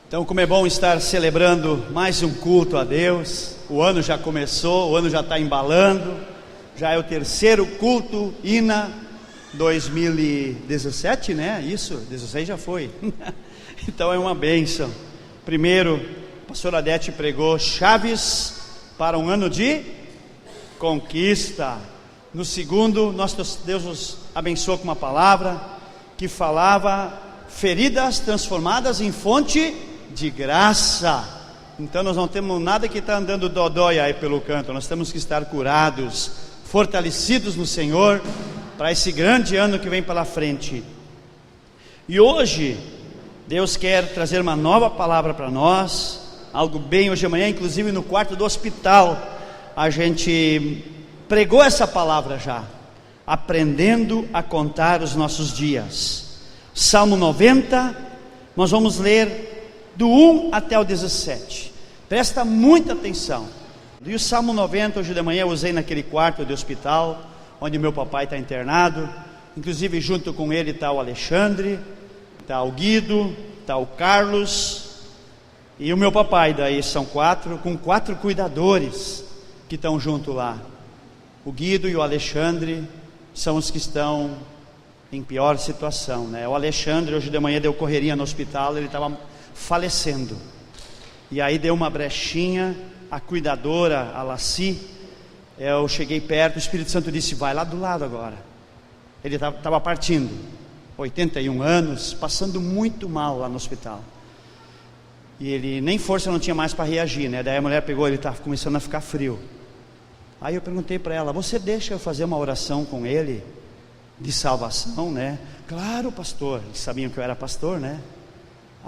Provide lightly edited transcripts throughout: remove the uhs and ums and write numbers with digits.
Então, como é bom estar celebrando mais um culto a Deus. O ano já começou, o ano já está embalando. Já é o terceiro culto INA 2017, né? Isso, 16 já foi. Então é uma bênção. Primeiro, a pastora Adete pregou chaves para um ano de conquista. No segundo, Deus nos abençoou com uma palavra que falava feridas transformadas em fonte de graça. Então nós não temos nada que está andando dodói aí pelo canto. Nós temos que estar curados, fortalecidos no Senhor para esse grande ano que vem pela frente. E hoje Deus quer trazer uma nova palavra para nós, algo bem. Hoje de manhã, inclusive no quarto do hospital, a gente pregou essa palavra já, aprendendo a contar os nossos dias. Salmo 90, nós vamos ler do 1 até o 17, presta muita atenção. E o Salmo 90, hoje de manhã eu usei naquele quarto do hospital, onde meu papai está internado. Inclusive junto com ele está o Alexandre, está o Guido, está o Carlos e o meu papai. Daí são com quatro cuidadores que estão junto lá. O Guido e o Alexandre são os que estão em pior situação, né? O Alexandre hoje de manhã deu correria no hospital, ele estava falecendo, e aí deu uma brechinha. A cuidadora, a Laci, eu cheguei perto, o Espírito Santo disse: vai lá do lado agora. Ele estava partindo, 81 anos, passando muito mal lá no hospital, e ele nem força não tinha mais para reagir, né? Daí a mulher pegou, ele estava começando a ficar frio. Aí eu perguntei para ela: você deixa eu fazer uma oração com ele de salvação, né? Claro, pastor. Eles sabiam que eu era pastor, né?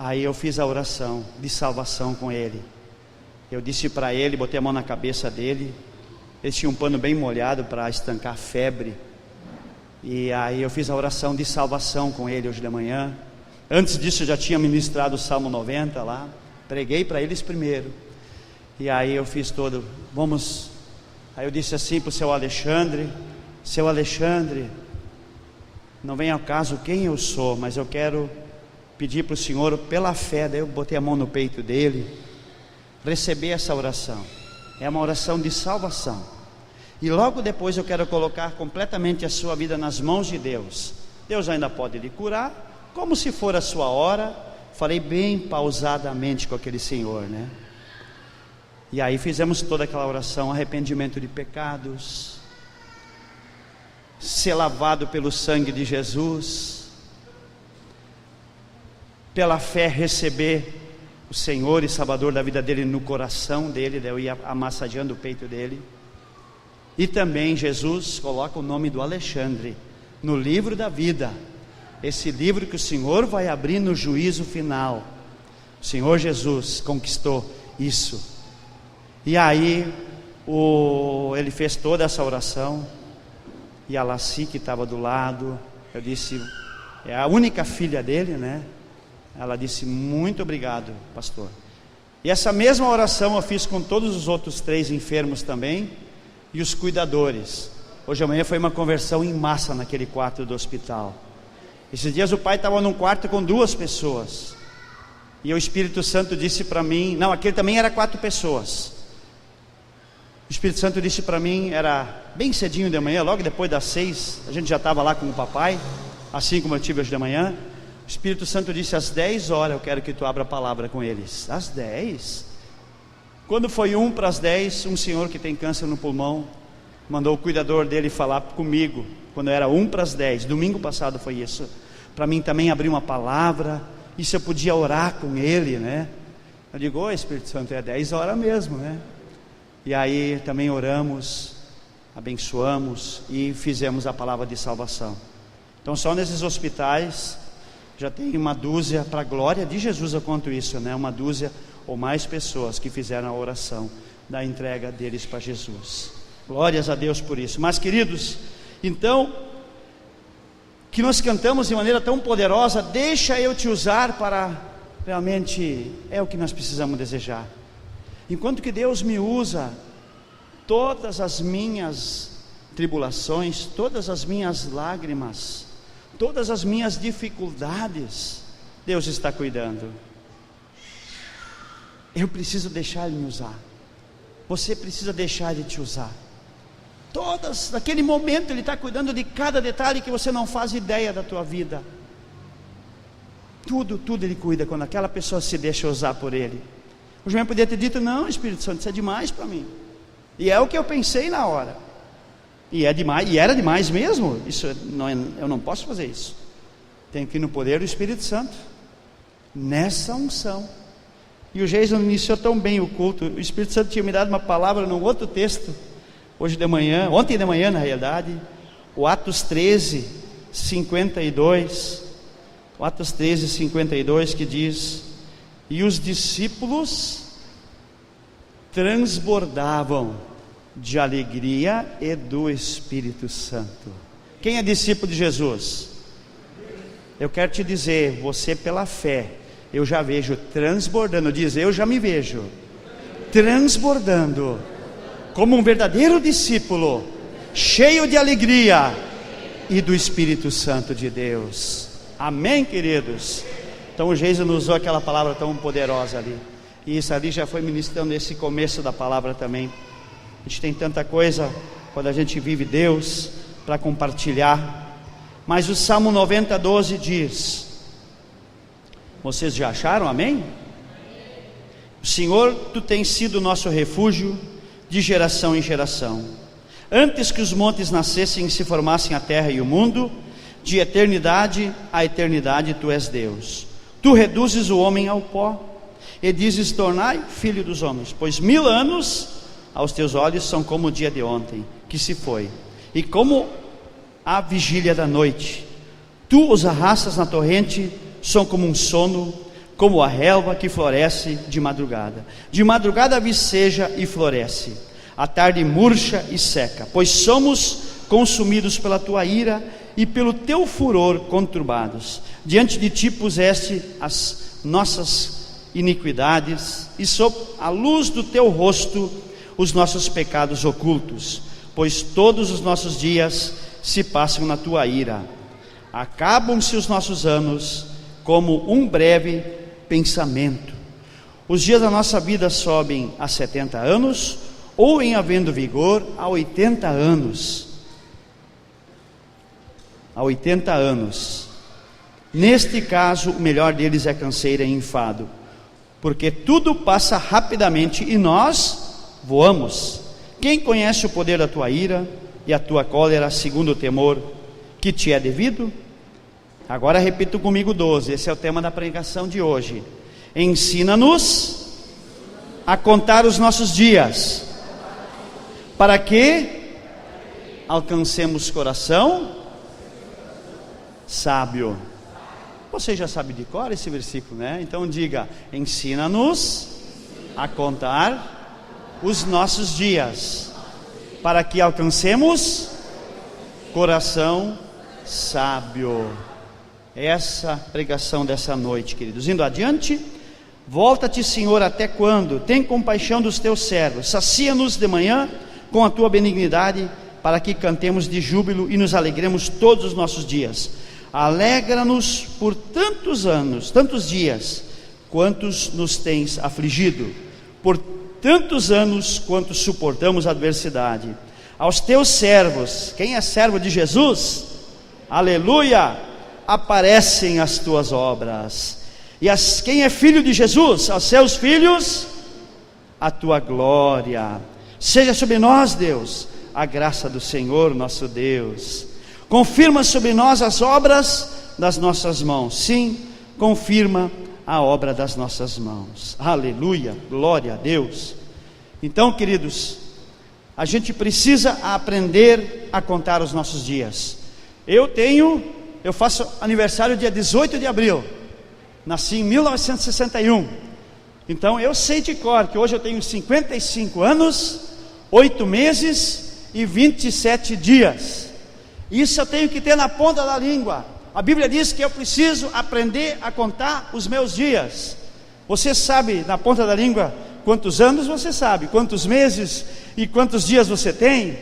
Aí eu fiz a oração de salvação com ele. Eu disse para ele, botei a mão na cabeça dele. Ele tinha um pano bem molhado para estancar a febre. E aí eu fiz a oração de salvação com ele hoje de manhã. Antes disso eu já tinha ministrado o Salmo 90 lá. Preguei para eles primeiro. E aí eu fiz todo, vamos. Aí eu disse assim para o seu Alexandre: seu Alexandre, não vem ao caso quem eu sou, mas eu quero pedir para o Senhor pela fé. Daí eu botei a mão no peito dele, receber essa oração. É uma oração de salvação. E logo depois eu quero colocar completamente a sua vida nas mãos de Deus. Deus ainda pode lhe curar, como se for a sua hora. Falei bem pausadamente com aquele senhor, né? E aí fizemos toda aquela oração: arrependimento de pecados, ser lavado pelo sangue de Jesus, pela fé receber o Senhor e Salvador da vida dele no coração dele. Daí eu ia amassageando o peito dele. E também Jesus coloca o nome do Alexandre no livro da vida, esse livro que o Senhor vai abrir no juízo final. O Senhor Jesus conquistou isso. E aí ele fez toda essa oração. E a Laci, que estava do lado, eu disse, é a única filha dele, né? Ela disse: muito obrigado, pastor. E essa mesma oração eu fiz com todos os outros 3 enfermos também, e os cuidadores. Hoje amanhã foi uma conversão em massa naquele quarto do hospital. Esses dias o pai estava num quarto com 2 pessoas, e o Espírito Santo disse para mim, não, aquele também era 4 pessoas. O Espírito Santo disse para mim, era bem cedinho de manhã, logo depois das 6, a gente já estava lá com o papai, assim como eu tive hoje de manhã. O Espírito Santo disse: às 10 horas eu quero que tu abra a palavra com eles. Às 10? Quando foi 1 para as 10, um senhor que tem câncer no pulmão mandou o cuidador dele falar comigo, quando era 1 para as 10, domingo passado foi isso, para mim também abrir uma palavra, e se eu podia orar com ele, né? Eu digo: ô Espírito Santo, é 10 horas mesmo, né? E aí também oramos, abençoamos e fizemos a palavra de salvação. Então só nesses hospitais já tem uma dúzia, para a glória de Jesus eu conto isso, né? Uma dúzia ou mais pessoas que fizeram a oração da entrega deles para Jesus. Glórias a Deus por isso. Mas queridos, então, que nós cantamos de maneira tão poderosa: deixa eu te usar para, realmente é o que nós precisamos desejar. Enquanto que Deus me usa, todas as minhas tribulações, todas as minhas lágrimas, todas as minhas dificuldades, Deus está cuidando. Eu preciso deixar Ele me usar. Você precisa deixar Ele te usar. Naquele momento Ele está cuidando de cada detalhe que você não faz ideia da tua vida. Tudo Ele cuida quando aquela pessoa se deixa usar por Ele. O João podia ter dito: não, Espírito Santo, isso é demais para mim. E é o que eu pensei na hora. E é demais, e era demais mesmo. Isso não, eu não posso fazer isso. Tenho que ir no poder do Espírito Santo, nessa unção. E o Jason iniciou tão bem o culto. O Espírito Santo tinha me dado uma palavra num outro texto, ontem de manhã na realidade, o Atos 13, 52. O Atos 13, 52, que diz: e os discípulos transbordavam de alegria e do Espírito Santo. Quem é discípulo de Jesus? Eu quero te dizer, você pela fé, eu já vejo transbordando. Diz: eu já me vejo transbordando como um verdadeiro discípulo, cheio de alegria e do Espírito Santo de Deus. Amém, queridos? Então o Jesus nos usou aquela palavra tão poderosa ali, e isso ali já foi ministrando esse começo da palavra também. A gente tem tanta coisa quando a gente vive Deus para compartilhar. Mas o Salmo 90, 12 diz: vocês já acharam? Amém? Senhor, Tu tens sido nosso refúgio de geração em geração. Antes que os montes nascessem e se formassem a terra e o mundo, de eternidade a eternidade Tu és Deus. Tu reduzes o homem ao pó e dizes: tornai filho dos homens, pois 1000 anos aos Teus olhos são como o dia de ontem, que se foi, e como a vigília da noite. Tu os arrastas na torrente, são como um sono, como a relva que floresce de madrugada. De madrugada viceja e floresce, à tarde murcha e seca, pois somos consumidos pela Tua ira e pelo Teu furor conturbados. Diante de Ti puseste as nossas iniquidades, e sob a luz do Teu rosto os nossos pecados ocultos, pois todos os nossos dias se passam na Tua ira. Acabam-se os nossos anos como um breve pensamento. Os dias da nossa vida sobem a 70 anos, ou em havendo vigor a 80 anos. A 80 anos. Neste caso, o melhor deles é canseira e enfado, porque tudo passa rapidamente e nós voamos. Quem conhece o poder da Tua ira e a Tua cólera, segundo o temor que Te é devido? Agora repito comigo 12, esse é o tema da pregação de hoje. Ensina-nos a contar os nossos dias, para que alcancemos coração sábio. Você já sabe de cor esse versículo, né? Então diga: ensina-nos a contar os nossos dias, para que alcancemos coração sábio. Essa pregação dessa noite, queridos. Indo adiante: volta-te, Senhor, até quando? Tem compaixão dos Teus servos, sacia-nos de manhã com a Tua benignidade, para que cantemos de júbilo e nos alegremos todos os nossos dias. Alegra-nos por tantos anos, tantos dias, quantos nos tens afligido, por tantos anos quantos suportamos a adversidade. Aos Teus servos, quem é servo de Jesus? Aleluia! Aparecem as Tuas obras. E quem é filho de Jesus? Aos seus filhos, a Tua glória. Seja sobre nós, Deus, a graça do Senhor nosso Deus. Confirma sobre nós as obras das nossas mãos. Sim, confirma a obra das nossas mãos. Aleluia, glória a Deus. Então, queridos, a gente precisa aprender a contar os nossos dias. Eu faço aniversário dia 18 de abril, nasci em 1961, então eu sei de cor que hoje eu tenho 55 anos, 8 meses e 27 dias, isso eu tenho que ter na ponta da língua. A Bíblia diz que eu preciso aprender a contar os meus dias. Você sabe na ponta da língua quantos anos você sabe, quantos meses e quantos dias você tem?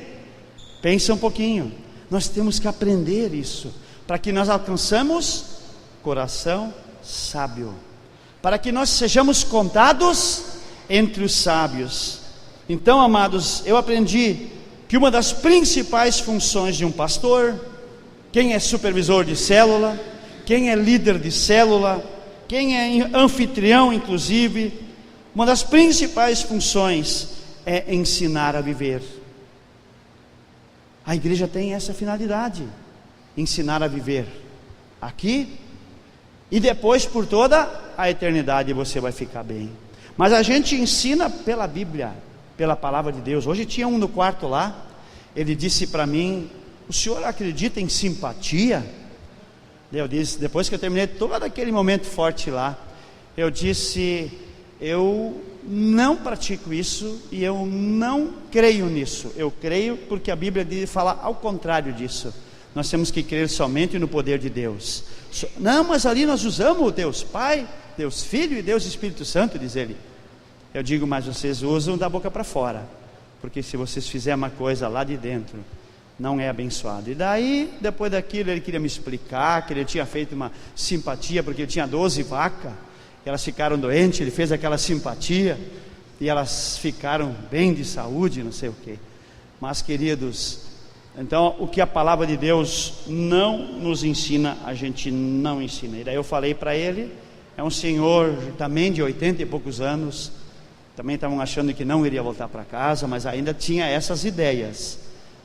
Pensa um pouquinho, nós temos que aprender isso, para que nós alcançamos coração sábio, para que nós sejamos contados entre os sábios. Então, amados, eu aprendi que uma das principais funções de um pastor, quem é supervisor de célula, quem é líder de célula, quem é anfitrião inclusive, uma das principais funções é ensinar a viver. A igreja tem essa finalidade, ensinar a viver aqui, e depois por toda a eternidade você vai ficar bem. Mas a gente ensina pela Bíblia, pela palavra de Deus. Hoje tinha um no quarto lá, ele disse para mim: o senhor acredita em simpatia? Eu disse, depois que eu terminei todo aquele momento forte lá, eu disse: eu não pratico isso e eu não creio nisso. Eu creio porque a Bíblia fala ao contrário disso. Nós temos que crer somente no poder de Deus. Não, mas ali nós usamos o Deus Pai, Deus Filho e Deus Espírito Santo, diz ele. Eu digo, mas vocês usam da boca para fora, porque se vocês fizerem uma coisa lá de dentro, não é abençoado. E daí, depois daquilo, ele queria me explicar que ele tinha feito uma simpatia, porque ele tinha 12 vacas, elas ficaram doentes, ele fez aquela simpatia, e elas ficaram bem de saúde, não sei o que. Mas, queridos, então, o que a palavra de Deus não nos ensina, a gente não ensina. E daí eu falei para ele, é um senhor também de 80 e poucos anos, também estavam achando que não iria voltar para casa, mas ainda tinha essas ideias.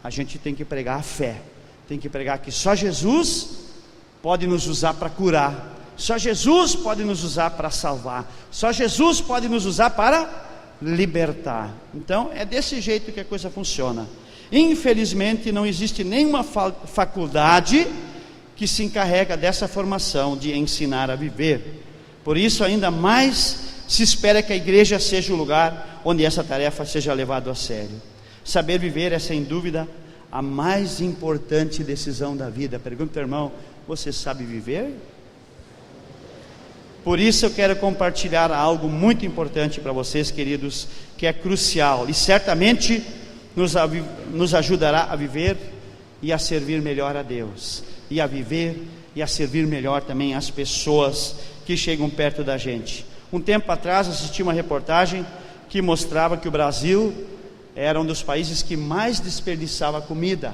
A gente tem que pregar a fé, tem que pregar que só Jesus pode nos usar para curar, só Jesus pode nos usar para salvar, só Jesus pode nos usar para libertar. Então é desse jeito que a coisa funciona. Infelizmente não existe nenhuma faculdade que se encarrega dessa formação de ensinar a viver. Por isso ainda mais se espera que a igreja seja o lugar onde essa tarefa seja levada a sério. Saber viver é sem dúvida a mais importante decisão da vida. Pergunta ao irmão: você sabe viver? Por isso eu quero compartilhar algo muito importante para vocês, queridos, que é crucial e certamente nos ajudará a viver e a servir melhor a Deus, e a viver e a servir melhor também as pessoas que chegam perto da gente. Um tempo atrás assisti uma reportagem que mostrava que o Brasil era um dos países que mais desperdiçava comida.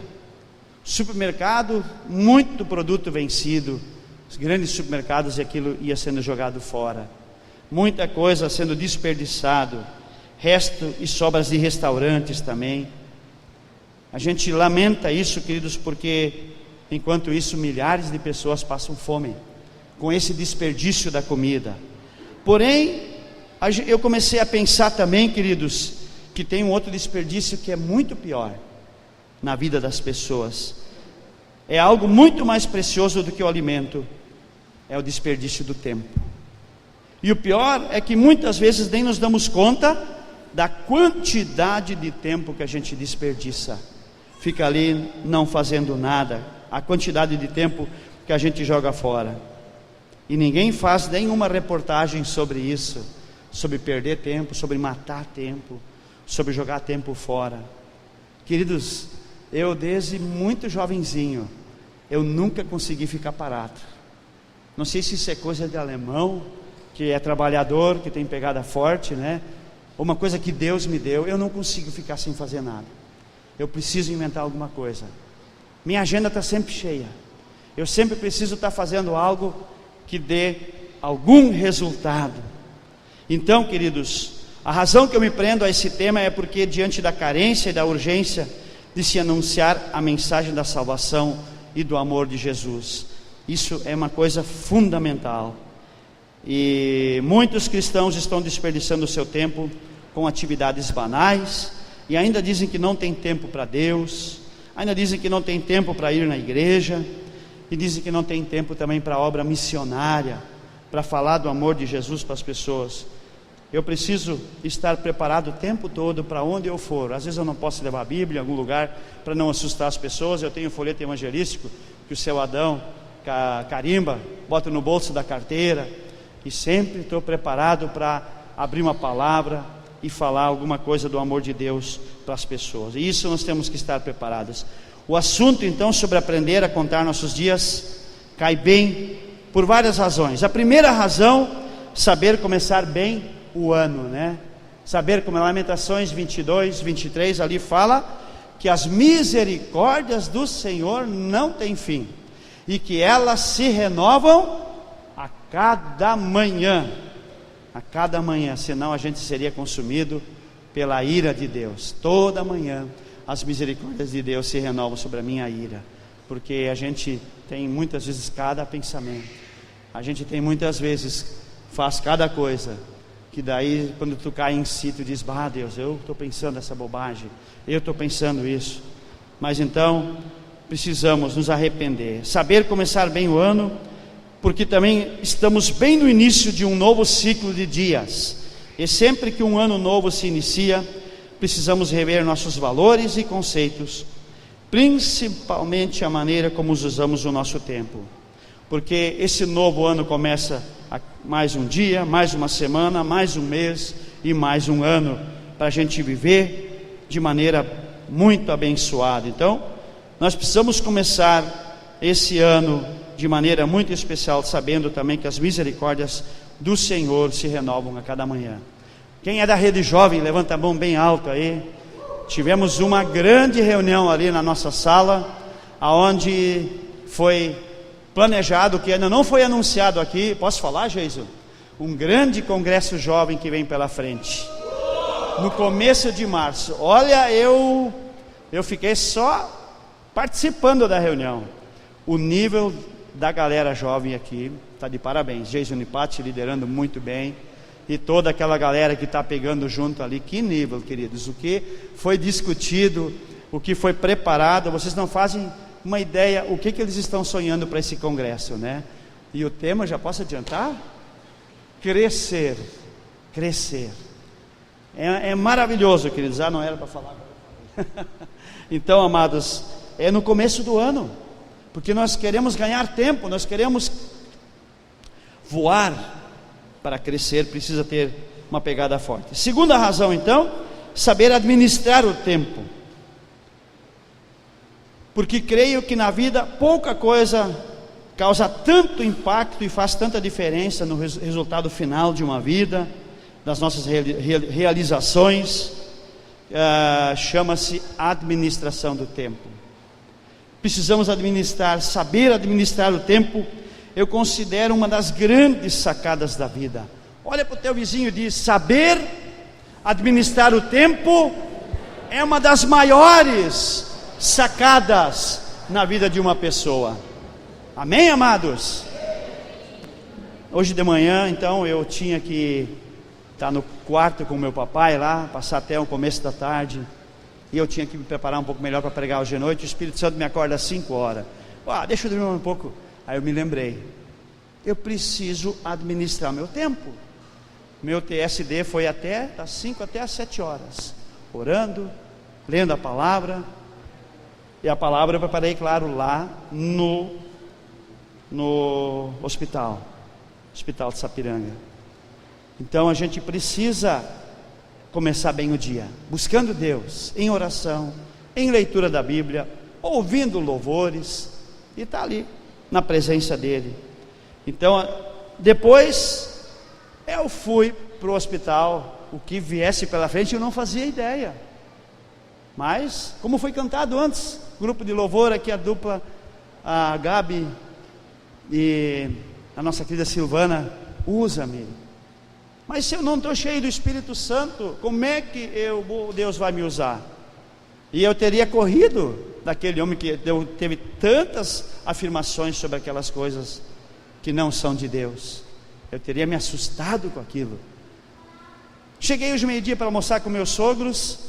Supermercado, muito produto vencido, os grandes supermercados, e aquilo ia sendo jogado fora, muita coisa sendo desperdiçado, resto e sobras de restaurantes também. A gente lamenta isso, queridos, porque enquanto isso milhares de pessoas passam fome com esse desperdício da comida. Porém, eu comecei a pensar também, queridos, que tem um outro desperdício que é muito pior na vida das pessoas. É algo muito mais precioso do que o alimento, é o desperdício do tempo. E o pior é que muitas vezes nem nos damos conta da quantidade de tempo que a gente desperdiça, fica ali não fazendo nada, a quantidade de tempo que a gente joga fora, e ninguém faz nenhuma reportagem sobre isso, sobre perder tempo, sobre matar tempo, sobre jogar tempo fora. Queridos, eu desde muito jovenzinho, eu nunca consegui ficar parado. Não sei se isso é coisa de alemão, que é trabalhador, que tem pegada forte, né? Uma coisa que Deus me deu, eu não consigo ficar sem fazer nada. Eu preciso inventar alguma coisa. Minha agenda está sempre cheia. Eu sempre preciso estar fazendo algo que dê algum resultado. Então, queridos, a razão que eu me prendo a esse tema é porque diante da carência e da urgência de se anunciar a mensagem da salvação e do amor de Jesus, isso é uma coisa fundamental. E muitos cristãos estão desperdiçando o seu tempo com atividades banais, e ainda dizem que não tem tempo para Deus, ainda dizem que não tem tempo para ir na igreja, e dizem que não tem tempo também para a obra missionária, para falar do amor de Jesus para as pessoas. Eu preciso estar preparado o tempo todo para onde eu for. Às vezes eu não posso levar a Bíblia em algum lugar para não assustar as pessoas. Eu tenho um folheto evangelístico que o seu Adão carimba, bota no bolso da carteira, e sempre estou preparado para abrir uma palavra e falar alguma coisa do amor de Deus para as pessoas. E isso nós temos que estar preparados. O assunto então sobre aprender a contar nossos dias cai bem por várias razões. A primeira razão, saber começar bem o ano, né? Saber como Lamentações 22, 23, ali fala que as misericórdias do Senhor não têm fim, e que elas se renovam a cada manhã, senão a gente seria consumido pela ira de Deus. Toda manhã as misericórdias de Deus se renovam sobre a minha ira, porque a gente tem muitas vezes cada pensamento, a gente tem muitas vezes, faz cada coisa, que daí quando tu cai em si, tu diz, Deus, eu estou pensando essa bobagem, eu estou pensando isso. Mas então precisamos nos arrepender, saber começar bem o ano, porque também estamos bem no início de um novo ciclo de dias, e sempre que um ano novo se inicia, precisamos rever nossos valores e conceitos, principalmente a maneira como usamos o nosso tempo, porque esse novo ano começa mais um dia, mais uma semana, mais um mês e mais um ano, para a gente viver de maneira muito abençoada. Então nós precisamos começar esse ano de maneira muito especial, sabendo também que as misericórdias do Senhor se renovam a cada manhã. Quem é da Rede Jovem, levanta a mão bem alto aí. Tivemos uma grande reunião ali na nossa sala, aonde foi planejado, que ainda não foi anunciado aqui, posso falar, Geiso? Um grande congresso jovem que vem pela frente, no começo de março. Olha, eu fiquei só participando da reunião. O nível da galera jovem aqui está de parabéns. Geiso Nipati liderando muito bem, e toda aquela galera que está pegando junto ali. Que nível, queridos, o que foi discutido, o que foi preparado, vocês não fazem uma ideia o que eles estão sonhando para esse congresso, né? E o tema, já posso adiantar? Crescer. É maravilhoso, queridos. Não era para falar agora. Então, amados, é no começo do ano, porque nós queremos ganhar tempo, nós queremos voar. Para crescer precisa ter uma pegada forte. Segunda razão, então, saber administrar o tempo, porque creio que na vida pouca coisa causa tanto impacto e faz tanta diferença no resultado final de uma vida, das nossas realizações. Chama-se administração do tempo. Precisamos saber administrar o tempo. Eu considero uma das grandes sacadas da vida. Olha para o teu vizinho e diz: saber administrar o tempo é uma das maiores sacadas na vida de uma pessoa. Amém, amados? Hoje de manhã, então, eu tinha que estar no quarto com meu papai lá, passar até o começo da tarde, e eu tinha que me preparar um pouco melhor para pregar hoje à noite. O Espírito Santo me acorda às 5 horas. Deixa eu dormir um pouco. Aí eu me lembrei, eu preciso administrar meu tempo. Meu TSD foi das 5 até as 7 horas, orando, lendo a palavra. E a palavra eu preparei, claro, lá no hospital de Sapiranga. Então a gente precisa começar bem o dia, buscando Deus, em oração, em leitura da Bíblia, ouvindo louvores, e está ali na presença dele. Então depois eu fui para o hospital. O que viesse pela frente eu não fazia ideia, mas como foi cantado antes, grupo de louvor aqui, a dupla, a Gabi e a nossa querida Silvana, usa-me. Mas se eu não estou cheio do Espírito Santo, como é que Deus vai me usar? E eu teria corrido daquele homem que teve tantas afirmações sobre aquelas coisas que não são de Deus. Eu teria me assustado com aquilo. Cheguei hoje meio-dia para almoçar com meus sogros.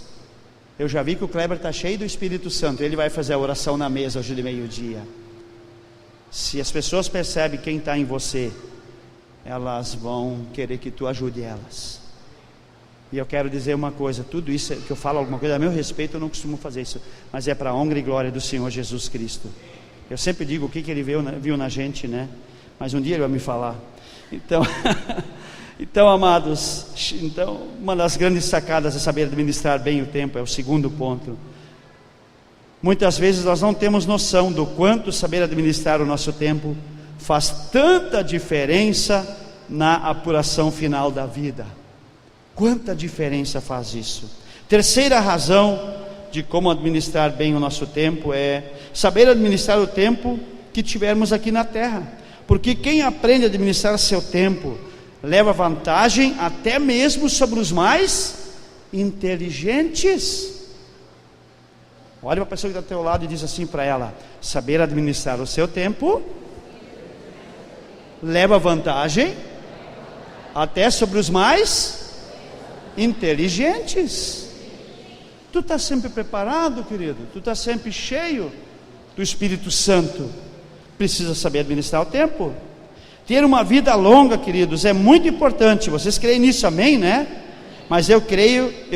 Eu já vi que o Kleber está cheio do Espírito Santo. Ele vai fazer a oração na mesa hoje de meio-dia. Se as pessoas percebem quem está em você, elas vão querer que tu ajude elas. E eu quero dizer uma coisa: tudo isso que eu falo alguma coisa a meu respeito, eu não costumo fazer isso, mas é para a honra e glória do Senhor Jesus Cristo. Eu sempre digo o que ele viu na gente, né? Mas um dia ele vai me falar. Então, amados, uma das grandes sacadas é saber administrar bem o tempo. É o segundo ponto. Muitas vezes nós não temos noção do quanto saber administrar o nosso tempo faz tanta diferença na apuração final da vida. Quanta diferença faz isso. Terceira razão de como administrar bem o nosso tempo é saber administrar o tempo que tivermos aqui na terra, porque quem aprende a administrar seu tempo leva vantagem até mesmo sobre os mais inteligentes. Olha para a pessoa que está ao teu lado e diz assim para ela: saber administrar o seu tempo leva vantagem até sobre os mais inteligentes. Tu está sempre preparado, querido? Tu está sempre cheio do Espírito Santo? Precisa saber administrar o tempo. Ter uma vida longa, queridos, é muito importante. Vocês creem nisso, amém, né? Mas eu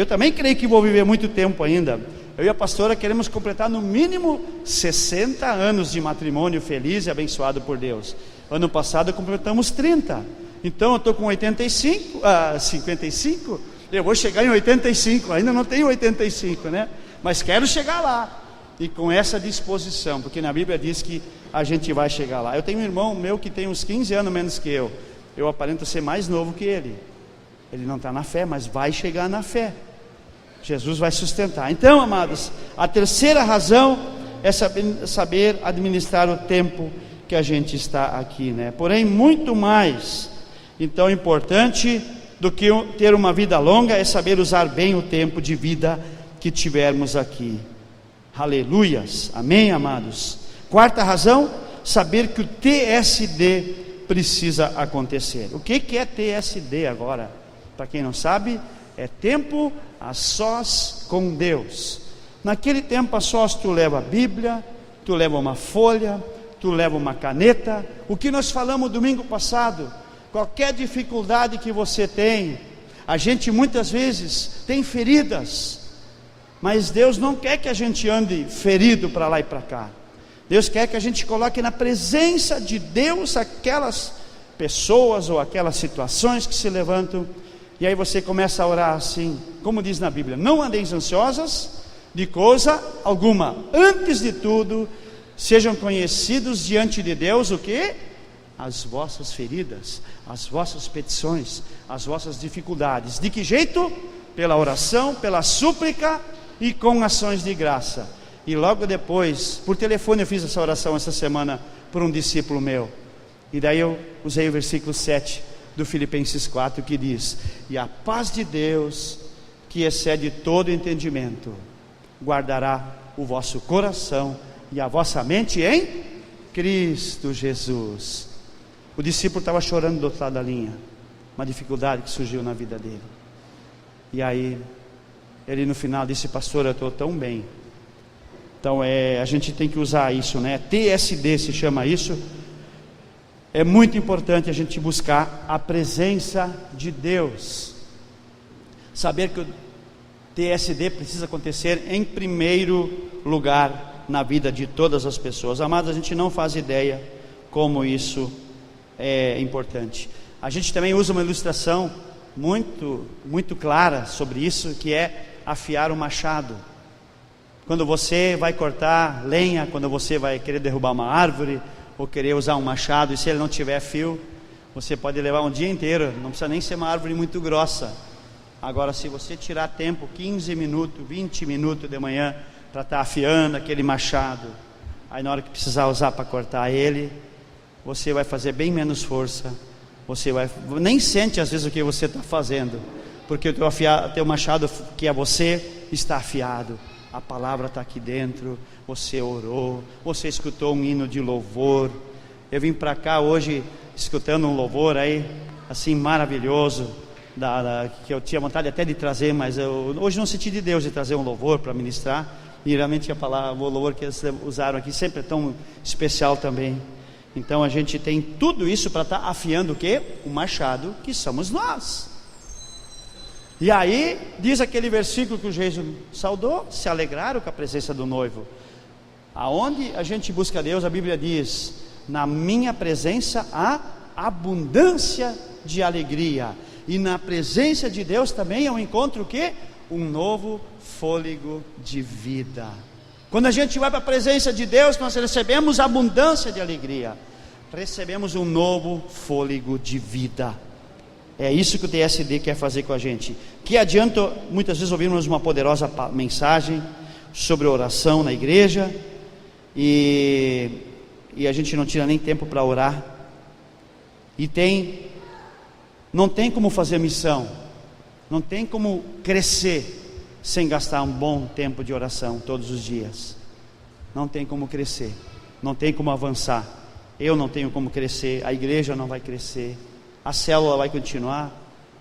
também creio que vou viver muito tempo ainda. Eu e a pastora queremos completar no mínimo 60 anos de matrimônio feliz e abençoado por Deus. Ano passado completamos 30. Então eu estou com 55, eu vou chegar em 85, ainda não tenho 85, né? Mas quero chegar lá, e com essa disposição, porque na Bíblia diz que a gente vai chegar lá. Eu tenho um irmão meu que tem uns 15 anos menos que eu aparento ser mais novo que ele não está na fé, mas vai chegar na fé. Jesus vai sustentar. Então, amados, a terceira razão é saber administrar o tempo que a gente está aqui, né? Porém, muito mais então importante do que ter uma vida longa é saber usar bem o tempo de vida que tivermos aqui. Aleluias, amém, amados? Quarta razão, saber que o TSD precisa acontecer. O que é TSD agora? Para quem não sabe, é tempo a sós com Deus. Naquele tempo a sós tu leva a Bíblia, tu leva uma folha, tu leva uma caneta. O que nós falamos domingo passado, qualquer dificuldade que você tem, a gente muitas vezes tem feridas, mas Deus não quer que a gente ande ferido para lá e para cá. Deus quer que a gente coloque na presença de Deus aquelas pessoas ou aquelas situações que se levantam, e aí você começa a orar assim, como diz na Bíblia: não andeis ansiosas de coisa alguma, antes de tudo sejam conhecidos diante de Deus o que? As vossas feridas, as vossas petições, as vossas dificuldades. De que jeito? Pela oração, pela súplica e com ações de graça. E logo depois, por telefone eu fiz essa oração essa semana por um discípulo meu, e daí eu usei o versículo 7 do Filipenses 4, que diz: e a paz de Deus, que excede todo entendimento, guardará o vosso coração e a vossa mente em Cristo Jesus. O discípulo estava chorando do outro lado da linha, uma dificuldade que surgiu na vida dele, e aí ele no final disse: pastor, eu estou tão bem. Então a gente tem que usar isso, né? TSD se chama isso. É muito importante a gente buscar a presença de Deus, saber que o TSD precisa acontecer em primeiro lugar na vida de todas as pessoas. Amados, a gente não faz ideia como isso é importante. A gente também usa uma ilustração muito clara sobre isso, que é afiar o machado. Quando você vai cortar lenha, quando você vai querer derrubar uma árvore, ou querer usar um machado, e se ele não tiver fio, você pode levar um dia inteiro, não precisa nem ser uma árvore muito grossa. Agora, se você tirar tempo, 15 minutos, 20 minutos de manhã, para estar afiando aquele machado, aí na hora que precisar usar para cortar ele, você vai fazer bem menos força, nem sente às vezes o que você está fazendo, porque o teu machado, que é você, está afiado. A palavra está aqui dentro, você orou, você escutou um hino de louvor. Eu vim para cá hoje escutando um louvor aí, assim maravilhoso, que eu tinha vontade até de trazer, mas hoje não senti de Deus de trazer um louvor para ministrar. E realmente a palavra, o louvor que eles usaram aqui sempre é tão especial também. Então a gente tem tudo isso para estar afiando o quê? O machado, que somos nós. E aí, diz aquele versículo que o Jesus saudou: se alegraram com a presença do noivo. Aonde a gente busca Deus, a Bíblia diz: na minha presença há abundância de alegria. E na presença de Deus também eu encontro o quê? Um novo fôlego de vida. Quando a gente vai para a presença de Deus, nós recebemos abundância de alegria, recebemos um novo fôlego de vida. É isso que o TSD quer fazer com a gente. Que adianta muitas vezes ouvirmos uma poderosa mensagem sobre oração na igreja e a gente não tira nem tempo para orar. Não tem como fazer missão, não tem como crescer sem gastar um bom tempo de oração todos os dias. Não tem como crescer, não tem como avançar. Eu não tenho como crescer, a igreja não vai crescer, a célula vai continuar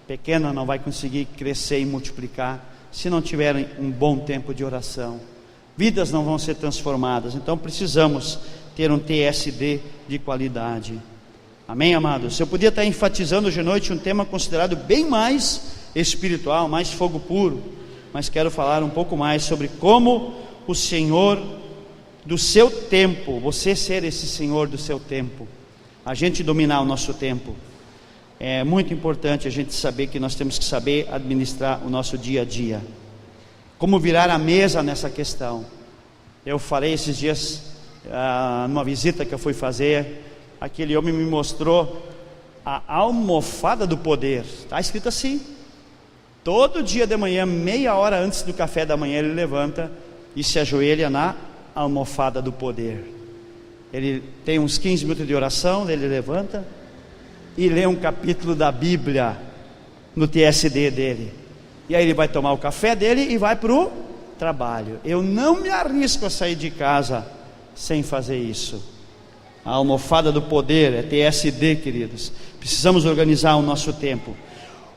pequena, não vai conseguir crescer e multiplicar se não tiverem um bom tempo de oração. Vidas não vão ser transformadas. Então precisamos ter um TSD de qualidade. Amém, amados? Eu podia estar enfatizando hoje à noite um tema considerado bem mais espiritual, mais fogo puro, mas quero falar um pouco mais sobre como o Senhor do seu tempo, você ser esse Senhor do seu tempo, a gente dominar o nosso tempo. É muito importante a gente saber que nós temos que saber administrar o nosso dia a dia. Como virar a mesa nessa questão. Eu falei esses dias, numa visita que eu fui fazer, aquele homem me mostrou a almofada do poder. Está escrito assim: todo dia de manhã, meia hora antes do café da manhã, ele levanta e se ajoelha na almofada do poder. Ele tem uns 15 minutos de oração, ele levanta e lê um capítulo da Bíblia no TSD dele, e aí ele vai tomar o café dele e vai para o trabalho. Eu não me arrisco a sair de casa sem fazer isso. A almofada do poder é TSD, queridos. Precisamos organizar o nosso tempo.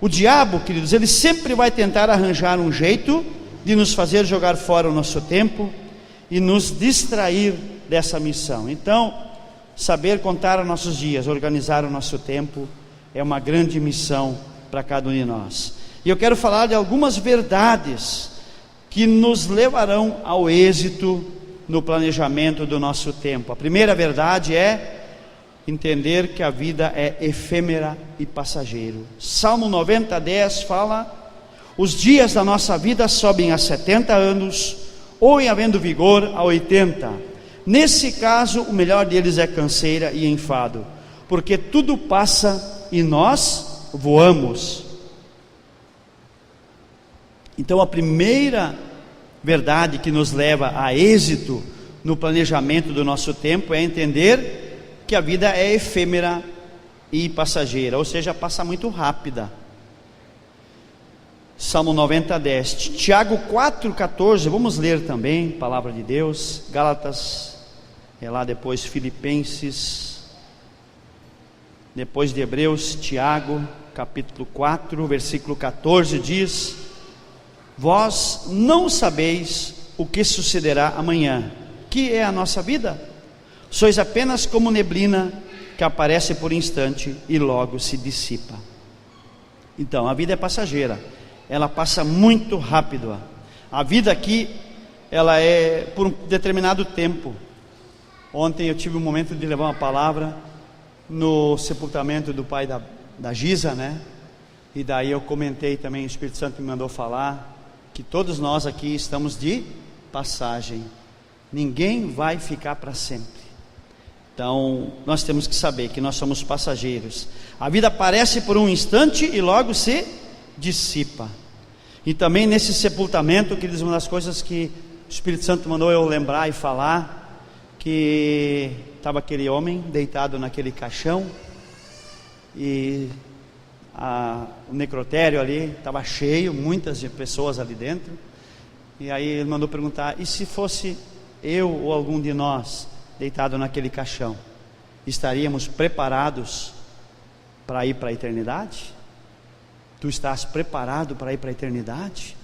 O diabo, queridos, ele sempre vai tentar arranjar um jeito de nos fazer jogar fora o nosso tempo e nos distrair dessa missão. Então, saber contar os nossos dias, organizar o nosso tempo, é uma grande missão para cada um de nós. E eu quero falar de algumas verdades que nos levarão ao êxito no planejamento do nosso tempo. A primeira verdade é entender que a vida é efêmera e passageiro. Salmo 90:10 fala: os dias da nossa vida sobem a 70 anos, ou em havendo vigor a 80. Nesse caso, o melhor deles é canseira e enfado, porque tudo passa e nós voamos. Então a primeira verdade que nos leva a êxito no planejamento do nosso tempo é entender que a vida é efêmera e passageira, ou seja, passa muito rápida. Salmo 90:10, Tiago 4:14, vamos ler também, palavra de Deus. Gálatas, lá depois Filipenses, depois de Hebreus, Tiago, capítulo 4, versículo 14 diz: vós não sabeis o que sucederá amanhã, que é a nossa vida. Sois apenas como neblina que aparece por instante e logo se dissipa. Então, a vida é passageira, ela passa muito rápido. A vida aqui, ela é por um determinado tempo. Ontem eu tive um momento de levar uma palavra no sepultamento do pai da Giza, né? E daí eu comentei também, o Espírito Santo me mandou falar que todos nós aqui estamos de passagem. Ninguém vai ficar para sempre. Então, nós temos que saber que nós somos passageiros. A vida aparece por um instante e logo se dissipa. E também nesse sepultamento, que uma das coisas que o Espírito Santo mandou eu lembrar e falar, que estava aquele homem deitado naquele caixão, e o necrotério ali estava cheio, muitas pessoas ali dentro. E aí ele mandou perguntar: e se fosse eu ou algum de nós deitado naquele caixão, estaríamos preparados para ir para a eternidade? Tu estás preparado para ir para a eternidade?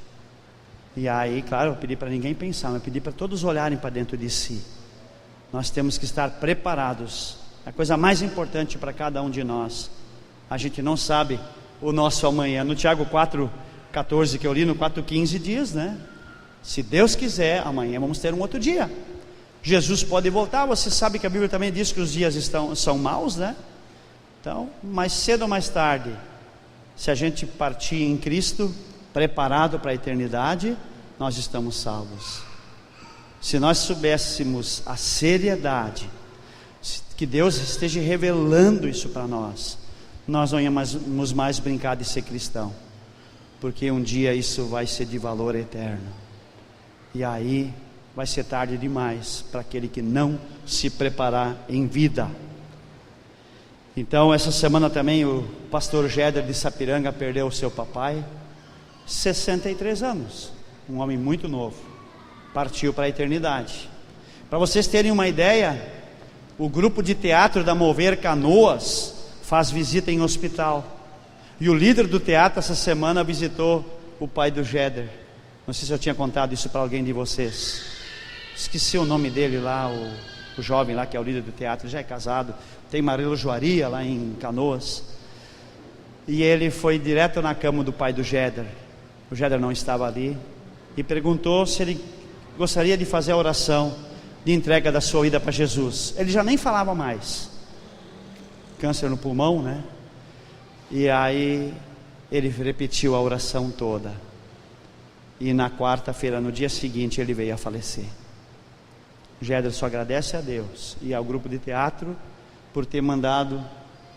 E aí, claro, eu pedi para ninguém pensar, mas eu pedi para todos olharem para dentro de si. Nós temos que estar preparados. A coisa mais importante para cada um de nós. A gente não sabe o nosso amanhã. No Tiago 4:14 que eu li, no 4:15 diz, né? Se Deus quiser, amanhã vamos ter um outro dia. Jesus pode voltar. Você sabe que a Bíblia também diz que os dias são maus, né? Então, mais cedo ou mais tarde, se a gente partir em Cristo, preparado para a eternidade, nós estamos salvos. Se nós soubéssemos a seriedade, que Deus esteja revelando isso para nós nós não íamos mais brincar de ser cristão, porque um dia isso vai ser de valor eterno, e aí vai ser tarde demais para aquele que não se preparar em vida. Então essa semana também o pastor Géder de Sapiranga perdeu o seu papai, 63 anos, um homem muito novo, partiu para a eternidade. Para vocês terem uma ideia, o grupo de teatro da Mover Canoas faz visita em hospital, e o líder do teatro essa semana visitou o pai do Géder. Não sei se eu tinha contado isso para alguém de vocês, esqueci o nome dele lá, o jovem lá que é o líder do teatro, já é casado, tem Marilo Joaria lá em Canoas, e ele foi direto na cama do pai do Géder. O Géder não estava ali, e perguntou se ele gostaria de fazer a oração de entrega da sua vida para Jesus. Ele já nem falava mais, câncer no pulmão, né? E aí ele repetiu a oração toda, e na quarta-feira, no dia seguinte, ele veio a falecer. Géder só agradece a Deus e ao grupo de teatro por ter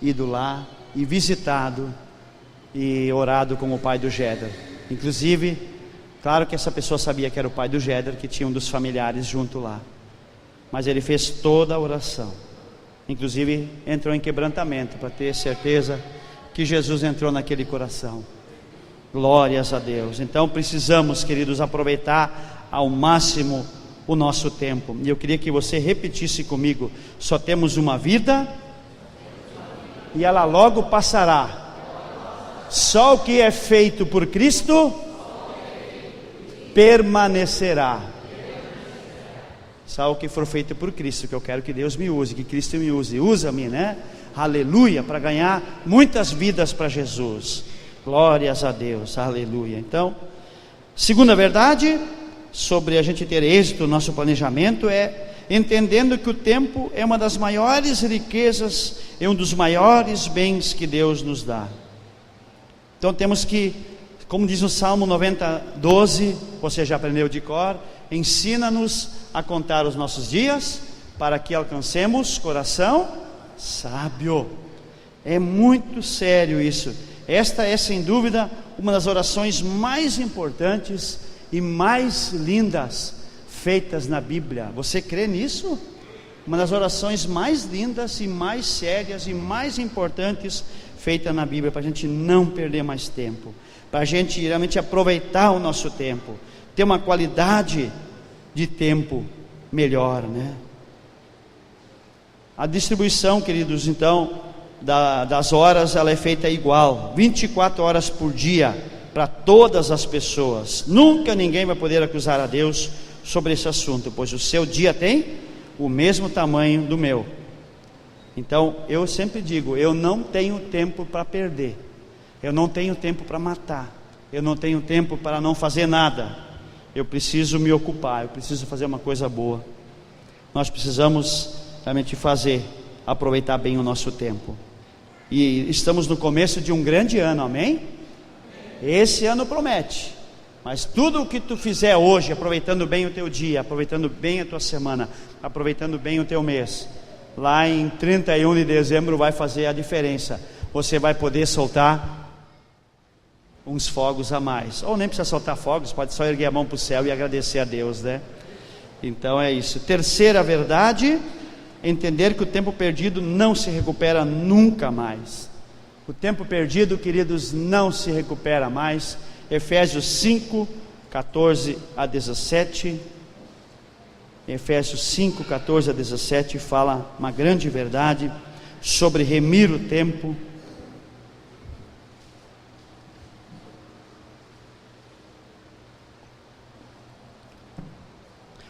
ido lá e visitado e orado com o pai do Géder. Inclusive, claro que essa pessoa sabia que era o pai do Géder, que tinha um dos familiares junto lá, mas ele fez toda a oração, inclusive entrou em quebrantamento para ter certeza que Jesus entrou naquele coração. Glórias a Deus. Então precisamos, queridos, aproveitar ao máximo o nosso tempo, e eu queria que você repetisse comigo: só temos uma vida e ela logo passará. Só o que é feito por Cristo permanecerá. Só o que for feito por Cristo, que eu quero que Deus me use, que Cristo me use, usa-me, né? Aleluia, para ganhar muitas vidas para Jesus. Glórias a Deus, aleluia. Então, segunda verdade sobre a gente ter êxito no nosso planejamento é entendendo que o tempo é uma das maiores riquezas, é um dos maiores bens que Deus nos dá. Então temos que, como diz no Salmo 90:12, você já aprendeu de cor: ensina-nos a contar os nossos dias, para que alcancemos coração sábio. É muito sério isso. Esta é sem dúvida uma das orações mais importantes e mais lindas feitas na Bíblia. Você crê nisso? Uma das orações mais lindas e mais sérias e mais importantes feita na Bíblia, para a gente não perder mais tempo, para a gente realmente aproveitar o nosso tempo, ter uma qualidade de tempo melhor, né? A distribuição, queridos, então, das horas, ela é feita igual, 24 horas por dia, para todas as pessoas. Nunca ninguém vai poder acusar a Deus sobre esse assunto, pois o seu dia tem o mesmo tamanho do meu. Então eu sempre digo, eu não tenho tempo para perder, eu não tenho tempo para matar, eu não tenho tempo para não fazer nada. Eu preciso me ocupar, eu preciso fazer uma coisa boa. Nós precisamos realmente aproveitar bem o nosso tempo. E estamos no começo de um grande ano, amém? Esse ano promete, mas tudo o que tu fizer hoje, aproveitando bem o teu dia, aproveitando bem a tua semana, aproveitando bem o teu mês, lá em 31 de dezembro vai fazer a diferença. Você vai poder soltar uns fogos a mais, ou nem precisa soltar fogos, pode só erguer a mão para o céu e agradecer a Deus, né? Então é isso. Terceira verdade, entender que o tempo perdido não se recupera nunca mais. O tempo perdido, queridos, não se recupera mais. Efésios 5, 14 a 17. Efésios 5, 14 a 17 fala uma grande verdade sobre remir o tempo.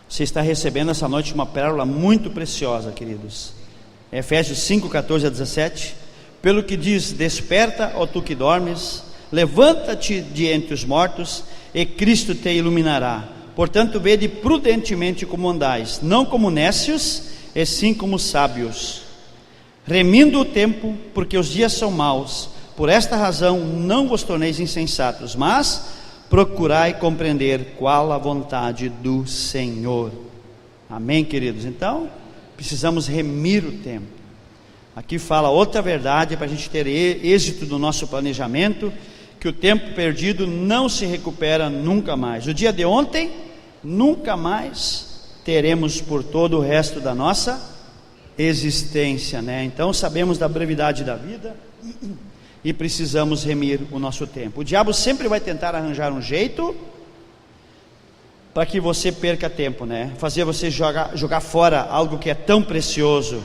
Você está recebendo essa noite uma pérola muito preciosa, queridos. Efésios 5, 14 a 17. Pelo que diz: desperta, ó tu que dormes, levanta-te de entre os mortos, e Cristo te iluminará. Portanto, vede prudentemente como andais, não como nécios, e sim como sábios, remindo o tempo, porque os dias são maus. Por esta razão não vos torneis insensatos, mas procurai compreender qual a vontade do Senhor. Amém, queridos? Então, precisamos remir o tempo. Aqui fala outra verdade para a gente ter êxito no nosso planejamento, que o tempo perdido não se recupera nunca mais. O dia de ontem, nunca mais teremos por todo o resto da nossa existência, né? Então sabemos da brevidade da vida e precisamos remir o nosso tempo. O diabo sempre vai tentar arranjar um jeito para que você perca tempo, né? Fazer você jogar fora algo que é tão precioso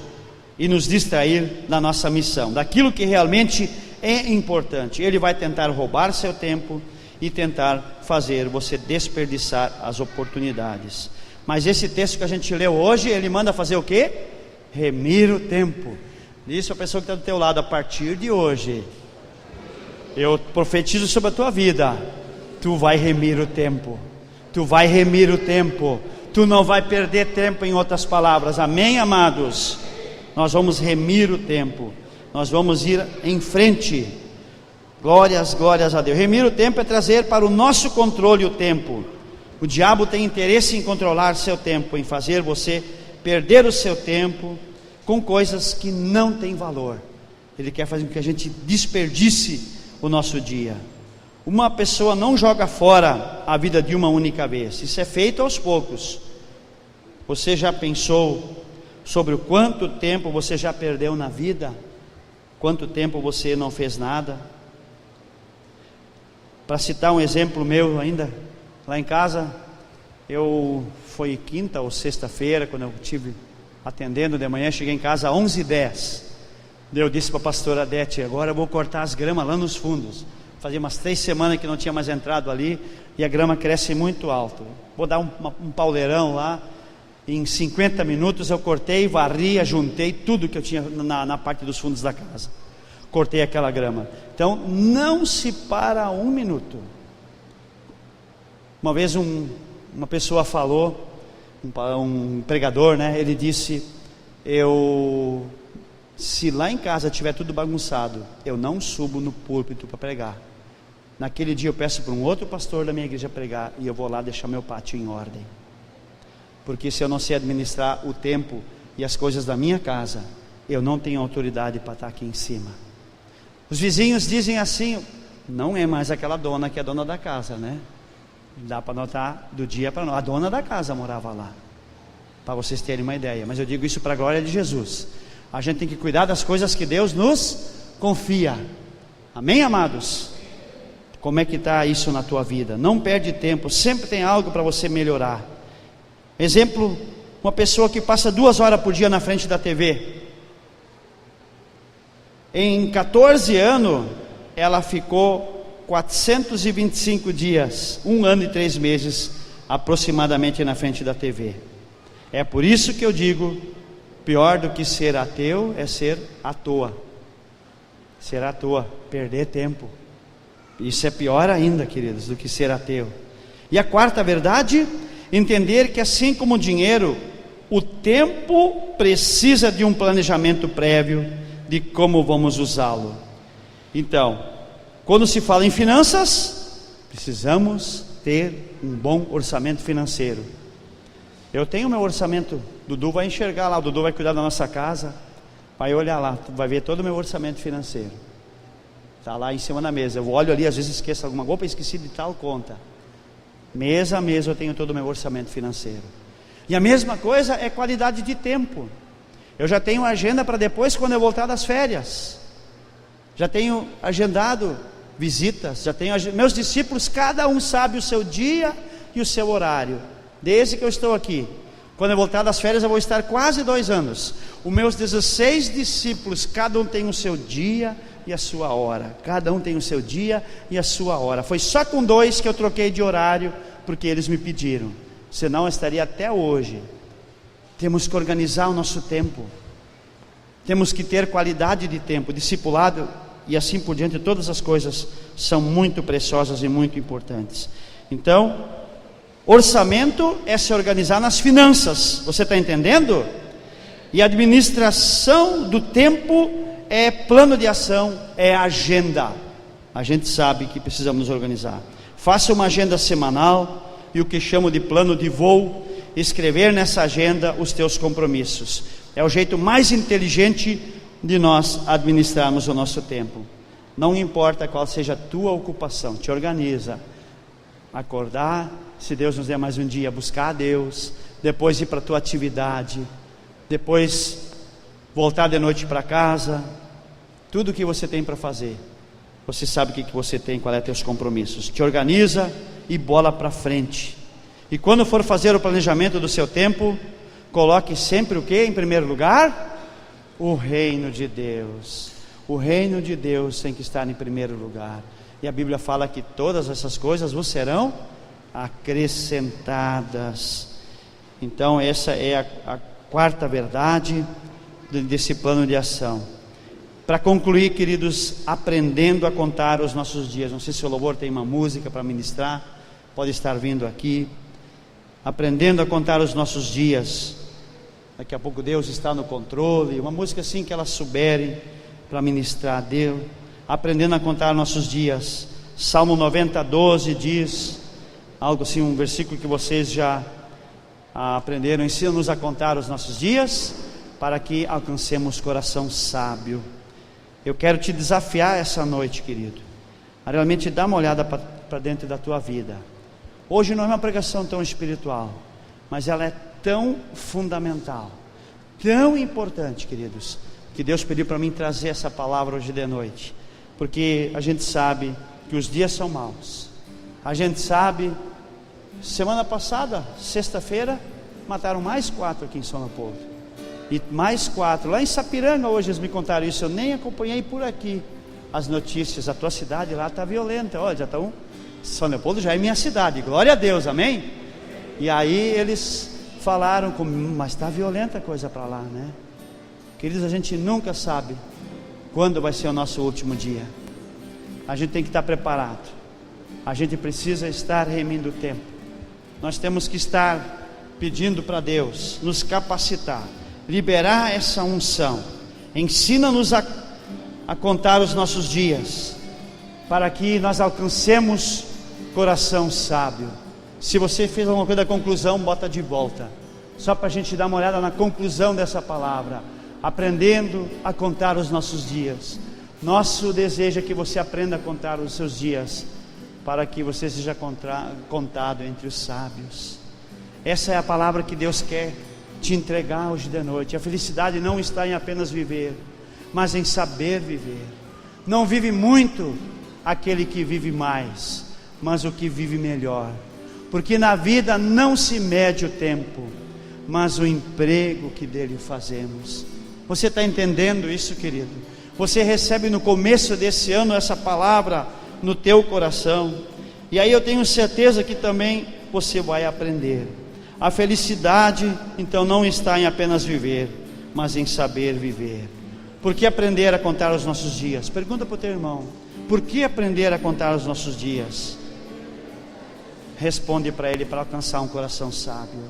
e nos distrair da nossa missão, daquilo que realmente é importante. Ele vai tentar roubar seu tempo e tentar fazer você desperdiçar as oportunidades. Mas esse texto que a gente leu hoje, ele manda fazer o quê? Remir o tempo. Isso, a pessoa que está do teu lado, a partir de hoje, eu profetizo sobre a tua vida, tu vai remir o tempo. Tu vai remir o tempo. Tu não vai perder tempo, em outras palavras. Amém, amados? Nós vamos remir o tempo, nós vamos ir em frente. Glórias a Deus. Remir o tempo é trazer para o nosso controle o tempo. O diabo tem interesse em controlar seu tempo, em fazer você perder o seu tempo com coisas que não têm valor. Ele quer fazer com que a gente desperdice o nosso dia. Uma pessoa não joga fora a vida de uma única vez, isso é feito aos poucos. Você já pensou sobre o quanto tempo você já perdeu na vida? Quanto tempo você não fez nada? Para citar um exemplo meu ainda, lá em casa, foi quinta ou sexta-feira, quando eu estive atendendo de manhã, cheguei em casa às 11h10, eu disse para a pastora Adete, agora eu vou cortar as gramas lá nos fundos. Fazia umas 3 semanas que não tinha mais entrado ali, e a grama cresce muito alto. Vou dar um pauleirão lá. Em 50 minutos eu cortei, varri, juntei tudo que eu tinha na parte dos fundos da casa. Cortei aquela grama. Então não se para 1 minuto. Uma vez uma pessoa falou, um pregador, né? Ele disse: se lá em casa tiver tudo bagunçado, eu não subo no púlpito para pregar. Naquele dia eu peço para um outro pastor da minha igreja pregar, e eu vou lá deixar meu pátio em ordem. Porque se eu não sei administrar o tempo e as coisas da minha casa, eu não tenho autoridade para estar aqui em cima. Os vizinhos dizem assim: não é mais aquela dona que é dona da casa, né? Dá para notar do dia para noite. A dona da casa morava lá, para vocês terem uma ideia. Mas eu digo isso para a glória de Jesus. A gente tem que cuidar das coisas que Deus nos confia. Amém, amados? Como é que está isso na tua vida? Não perde tempo, sempre tem algo para você melhorar. Exemplo, uma pessoa que passa 2 horas por dia na frente da TV. Em 14 anos, ela ficou 425 dias, 1 ano e 3 meses, aproximadamente na frente da TV. É por isso que eu digo, pior do que ser ateu é ser à toa. Ser à toa, perder tempo. Isso é pior ainda, queridos, do que ser ateu. E a quarta verdade, entender que assim como o dinheiro, o tempo precisa de um planejamento prévio de como vamos usá-lo. Então, quando se fala em finanças, precisamos ter um bom orçamento financeiro. Eu tenho meu orçamento, Dudu vai enxergar lá, o Dudu vai cuidar da nossa casa, vai olhar lá, vai ver todo o meu orçamento financeiro. Está lá em cima da mesa. Eu olho ali, às vezes esqueço alguma coisa, esqueci de tal conta. Mês a mês eu tenho todo o meu orçamento financeiro. E a mesma coisa é qualidade de tempo. Eu já tenho agenda para depois, quando eu voltar das férias. Já tenho agendado visitas, meus discípulos, cada um sabe o seu dia e o seu horário. Desde que eu estou aqui. Quando eu voltar das férias eu vou estar quase 2 anos. Os meus 16 discípulos, cada um tem o seu dia e a sua hora. Cada um tem o seu dia e a sua hora. Foi só com 2 que eu troquei de horário, porque eles me pediram. Senão eu estaria até hoje. Temos que organizar o nosso tempo. Temos que ter qualidade de tempo. Discipulado e assim por diante, todas as coisas são muito preciosas e muito importantes. Então, orçamento é se organizar nas finanças. Você está entendendo? E administração do tempo é plano de ação, é agenda. A gente sabe que precisamos nos organizar. Faça uma agenda semanal e o que chamo de plano de voo. Escrever nessa agenda os teus compromissos. É o jeito mais inteligente de nós administrarmos o nosso tempo. Não importa qual seja a tua ocupação, te organiza. Acordar, se Deus nos der mais um dia, buscar a Deus, depois ir para a tua atividade, depois voltar de noite para casa. Tudo o que você tem para fazer, você sabe o que você tem, qual é teus compromissos. Te organiza e bola para frente. E quando for fazer o planejamento do seu tempo, coloque sempre o que em primeiro lugar? O reino de Deus. O reino de Deus tem que estar em primeiro lugar. E a Bíblia fala que todas essas coisas vos serão acrescentadas. Então essa é a quarta verdade desse plano de ação. Para concluir, queridos, aprendendo a contar os nossos dias. Não sei se o louvor tem uma música para ministrar, pode estar vindo aqui. Aprendendo a contar os nossos dias. Daqui a pouco Deus está no controle. Uma música assim que elas souberem para ministrar a Deus. Aprendendo a contar nossos dias. Salmo 90, 12 diz algo assim, um versículo que vocês já aprenderam. Ensina-nos a contar os nossos dias, para que alcancemos coração sábio. Eu quero te desafiar essa noite, querido, a realmente dar uma olhada para dentro da tua vida. Hoje não é uma pregação tão espiritual, mas ela é tão fundamental, tão importante, queridos, que Deus pediu para mim trazer essa palavra hoje de noite, porque a gente sabe que os dias são maus. A gente sabe, semana passada, sexta-feira, mataram mais 4 aqui em São Leopoldo, e mais 4 lá em Sapiranga. Hoje eles me contaram isso, eu nem acompanhei por aqui as notícias. A tua cidade lá está violenta. Olha, já estão, São Leopoldo já é minha cidade, glória a Deus, amém? E aí eles falaram comigo, mas está violenta a coisa para lá, né? Queridos, a gente nunca sabe quando vai ser o nosso último dia. A gente tem que estar preparado. A gente precisa estar remindo o tempo. Nós temos que estar pedindo para Deus nos capacitar, liberar essa unção. Ensina-nos a contar os nossos dias, para que nós alcancemos coração sábio. Se você fez alguma coisa da conclusão, bota de volta, só para a gente dar uma olhada na conclusão dessa palavra. Aprendendo a contar os nossos dias. Nosso desejo é que você aprenda a contar os seus dias, para que você seja contado entre os sábios. Essa é a palavra que Deus quer te entregar hoje de noite. A felicidade não está em apenas viver, mas em saber viver. Não vive muito aquele que vive mais, mas o que vive melhor. Porque na vida não se mede o tempo, mas o emprego que dele fazemos. Você está entendendo isso, querido? Você recebe no começo desse ano essa palavra no teu coração, e aí eu tenho certeza que também você vai aprender. A felicidade então não está em apenas viver, mas em saber viver. Por que aprender a contar os nossos dias? Pergunta para o teu irmão: por que aprender a contar os nossos dias? Responde para ele, para alcançar um coração sábio.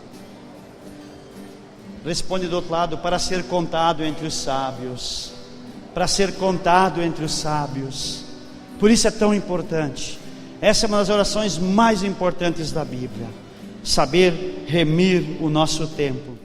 Responde do outro lado: para ser contado entre os sábios. Para ser contado entre os sábios. Por isso é tão importante. Essa é uma das orações mais importantes da Bíblia. Saber remir o nosso tempo.